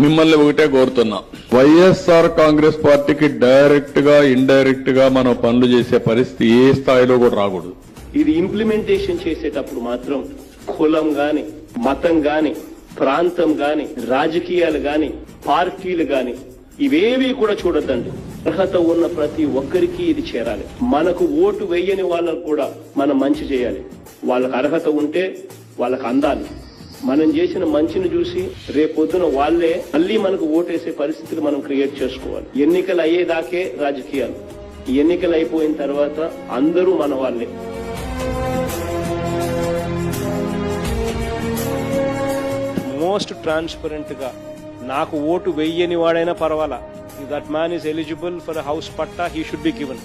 మిమ్మల్ని ఒకటే కోరుతున్నా, వైఎస్ఆర్ కాంగ్రెస్ పార్టీకి డైరెక్ట్ గా ఇండైరెక్ట్ గా మనం పనులు చేసే పరిస్థితి ఏ స్థాయిలో కూడా రాకూడదు. ఇది ఇంప్లిమెంటేషన్ చేసేటప్పుడు మాత్రం కులం గాని, మతం గాని, ప్రాంతం గాని, రాజకీయాలు గాని, పార్టీలు గాని ఇవేవి కూడా చూడొద్దండి. అర్హత ఉన్న ప్రతి ఒక్కరికి ఇది చేరాలి. మనకు ఓటు వేయని వాళ్ళకు కూడా మనం మంచి చేయాలి. వాళ్ళకు అర్హత ఉంటే వాళ్ళకు అందాలి. మనం చేసిన మంచిని చూసి రేపొద్దున వాళ్లే మళ్లీ మనకు ఓటేసే పరిస్థితులు మనం క్రియేట్ చేసుకోవాలి. ఎన్నికలు అయ్యేదాకే రాజకీయాలు, ఎన్నికలు అయిపోయిన తర్వాత అందరూ మన వాళ్ళే. మోస్ట్ ట్రాన్స్పరెంట్ గా నాకు ఓటు వెయ్యని వాడైనా పర్వాలా, if that man is eligible for a house patta, he should be given.